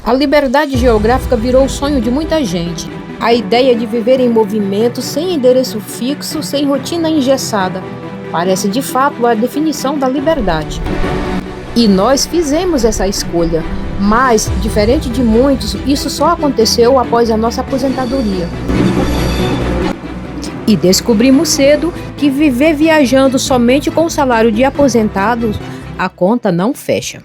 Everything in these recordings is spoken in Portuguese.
A liberdade geográfica virou o sonho de muita gente. A ideia de viver em movimento, sem endereço fixo, sem rotina engessada, parece de fato a definição da liberdade. E nós fizemos essa escolha, mas, diferente de muitos, isso só aconteceu após a nossa aposentadoria. E descobrimos cedo que viver viajando somente com o salário de aposentados, a conta não fecha.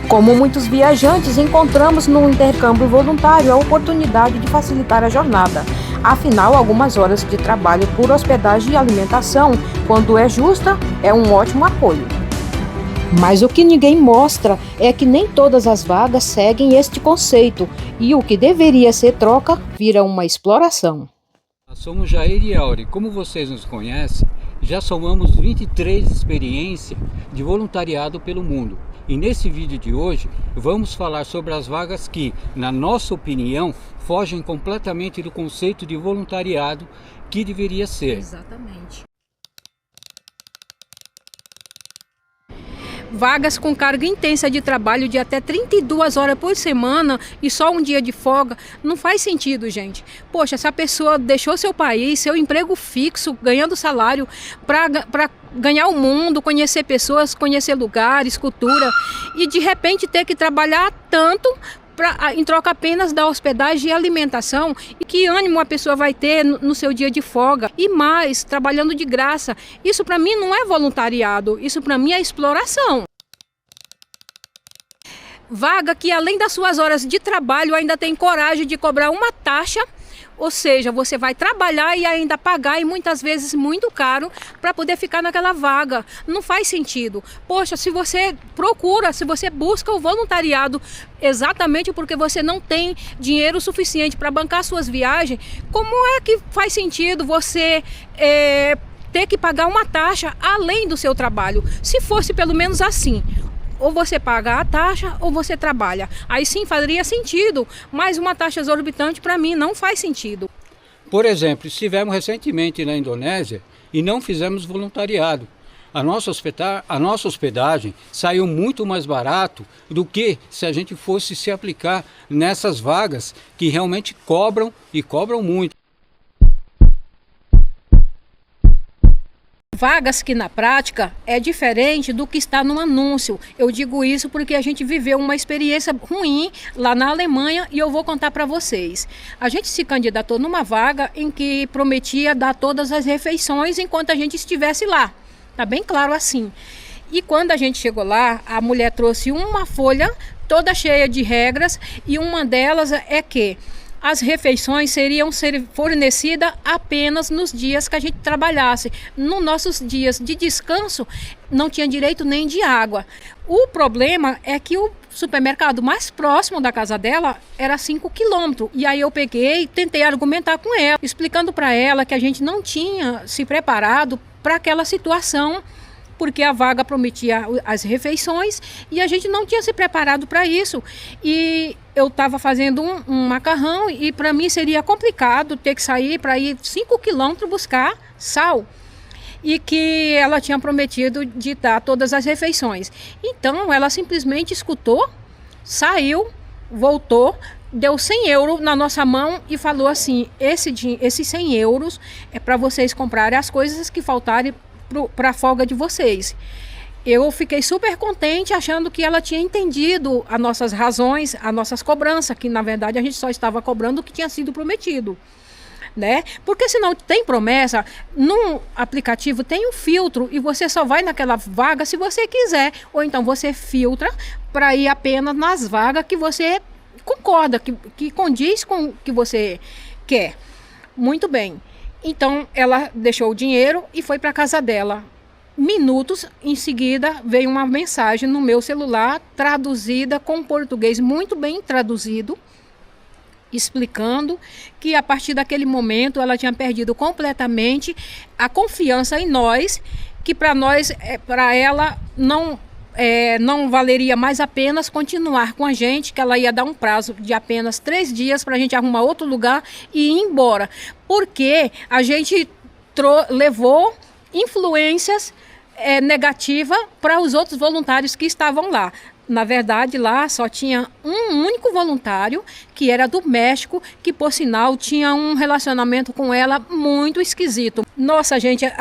Como muitos viajantes, encontramos no intercâmbio voluntário a oportunidade de facilitar a jornada. Afinal, algumas horas de trabalho por hospedagem e alimentação, quando é justa, é um ótimo apoio. Mas o que ninguém mostra é que nem todas as vagas seguem este conceito, e o que deveria ser troca vira uma exploração. Nós somos Jair e Auri. Como vocês nos conhecem, já somamos 23 experiências de voluntariado pelo mundo. E nesse vídeo de hoje vamos falar sobre as vagas que, na nossa opinião, fogem completamente do conceito de voluntariado que deveria ser. Exatamente. Vagas com carga intensa de trabalho de até 32 horas por semana e só um dia de folga, não faz sentido, gente. Poxa, essa pessoa deixou seu país, seu emprego fixo, ganhando salário para ganhar o mundo, conhecer pessoas, conhecer lugares, cultura, e de repente ter que trabalhar tanto em troca apenas da hospedagem e alimentação. E que ânimo a pessoa vai ter no seu dia de folga? E mais, trabalhando de graça. Isso para mim não é voluntariado, isso para mim é exploração. Vaga que, além das suas horas de trabalho, ainda tem coragem de cobrar uma taxa. Ou seja, você vai trabalhar e ainda pagar, e muitas vezes muito caro, para poder ficar naquela vaga. Não faz sentido. Poxa, se você busca o voluntariado exatamente porque você não tem dinheiro suficiente para bancar suas viagens, como é que faz sentido você ter que pagar uma taxa além do seu trabalho? Se fosse pelo menos assim, ou você paga a taxa ou você trabalha. Aí sim faria sentido, mas uma taxa exorbitante para mim não faz sentido. Por exemplo, estivemos recentemente na Indonésia e não fizemos voluntariado. A nossa hospedagem saiu muito mais barato do que se a gente fosse se aplicar nessas vagas que realmente cobram e cobram muito. Vagas que na prática é diferente do que está no anúncio. Eu digo isso porque a gente viveu uma experiência ruim lá na Alemanha e eu vou contar para vocês. A gente se candidatou numa vaga em que prometia dar todas as refeições enquanto a gente estivesse lá. Tá bem claro assim. E quando a gente chegou lá, a mulher trouxe uma folha toda cheia de regras e uma delas é que as refeições seriam fornecidas apenas nos dias que a gente trabalhasse. Nos nossos dias de descanso, não tinha direito nem de água. O problema é que o supermercado mais próximo da casa dela era 5 quilômetros. E aí eu peguei e tentei argumentar com ela, explicando para ela que a gente não tinha se preparado para aquela situação, porque a vaga prometia as refeições e a gente não tinha se preparado para isso. E eu estava fazendo um macarrão e para mim seria complicado ter que sair para ir 5 quilômetros buscar sal. E que ela tinha prometido de dar todas as refeições. Então ela simplesmente escutou, saiu, voltou, deu 100 euros na nossa mão e falou assim: esses 100 euros é para vocês comprarem as coisas que faltarem para a folga de vocês. Eu fiquei super contente achando que ela tinha entendido as nossas razões, as nossas cobranças, que na verdade a gente só estava cobrando o que tinha sido prometido, né? Porque senão tem promessa, no aplicativo tem um filtro e você só vai naquela vaga se você quiser, ou então você filtra para ir apenas nas vagas que você concorda, que condiz com o que você quer. Muito bem. Então ela deixou o dinheiro e foi para a casa dela. Minutos em seguida veio uma mensagem no meu celular, traduzida com português muito bem traduzido, explicando que a partir daquele momento ela tinha perdido completamente a confiança em nós, que para ela não valeria mais apenas continuar com a gente, que ela ia dar um prazo de apenas 3 dias para a gente arrumar outro lugar e ir embora, porque a gente levou influências negativas para os outros voluntários que estavam lá. Na verdade, lá só tinha um único voluntário, que era do México, que, por sinal, tinha um relacionamento com ela muito esquisito. Nossa, a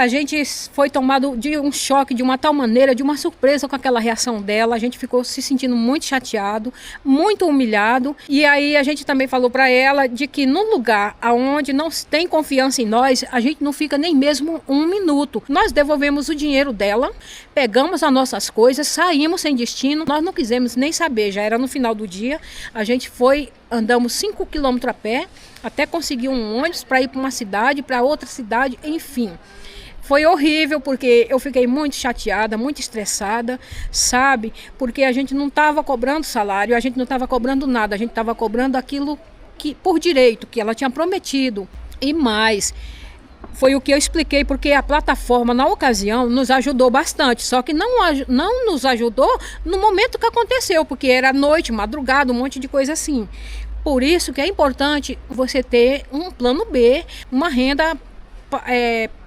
gente foi tomado de um choque de uma tal maneira, de uma surpresa com aquela reação dela. A gente ficou se sentindo muito chateado, muito humilhado. E aí a gente também falou para ela de que no lugar onde não tem confiança em nós, a gente não fica nem mesmo um minuto. Nós devolvemos o dinheiro dela, pegamos as nossas coisas, saímos sem destino. Nós não quisemos nem saber, já era no final do dia. A gente andamos 5 quilômetros a pé, até conseguir um ônibus para ir para uma cidade, para outra cidade, enfim. Foi horrível, porque eu fiquei muito chateada, muito estressada, sabe? Porque a gente não estava cobrando salário, a gente não estava cobrando nada, a gente estava cobrando aquilo que por direito, que ela tinha prometido. E mais, foi o que eu expliquei, porque a plataforma, na ocasião, nos ajudou bastante, só que não nos ajudou no momento que aconteceu, porque era noite, madrugada, um monte de coisa assim. Por isso que é importante você ter um plano B, uma renda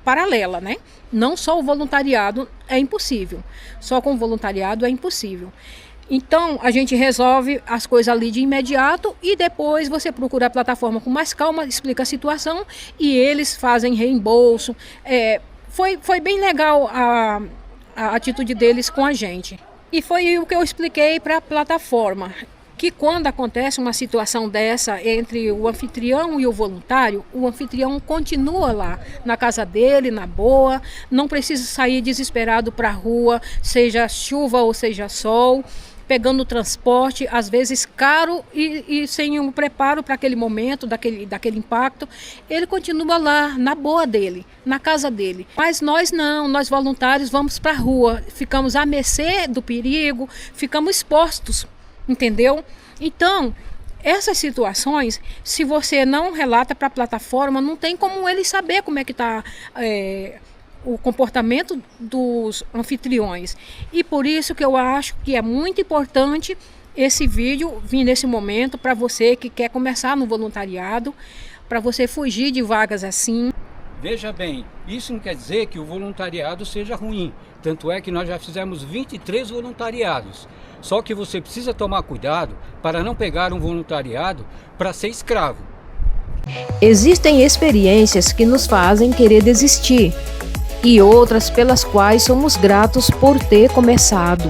paralela, né? Não só o voluntariado é impossível, só com o voluntariado é impossível. Então, a gente resolve as coisas ali de imediato e depois você procura a plataforma com mais calma, explica a situação e eles fazem reembolso. Foi bem legal a atitude deles com a gente. E foi o que eu expliquei para a plataforma, que quando acontece uma situação dessa entre o anfitrião e o voluntário, o anfitrião continua lá na casa dele, na boa, não precisa sair desesperado para a rua, seja chuva ou seja sol, pegando transporte, às vezes caro e sem um preparo para aquele momento, daquele impacto. Ele continua lá, na boa dele, na casa dele. Mas nós não, nós voluntários vamos para a rua, ficamos à mercê do perigo, ficamos expostos, entendeu? Então, essas situações, se você não relata para a plataforma, não tem como ele saber como é que está o comportamento dos anfitriões. E por isso que eu acho que é muito importante esse vídeo vir nesse momento para você que quer começar no voluntariado, para você fugir de vagas assim. Veja bem, isso não quer dizer que o voluntariado seja ruim. Tanto é que nós já fizemos 23 voluntariados. Só que você precisa tomar cuidado para não pegar um voluntariado para ser escravo. Existem experiências que nos fazem querer desistir e outras pelas quais somos gratos por ter começado.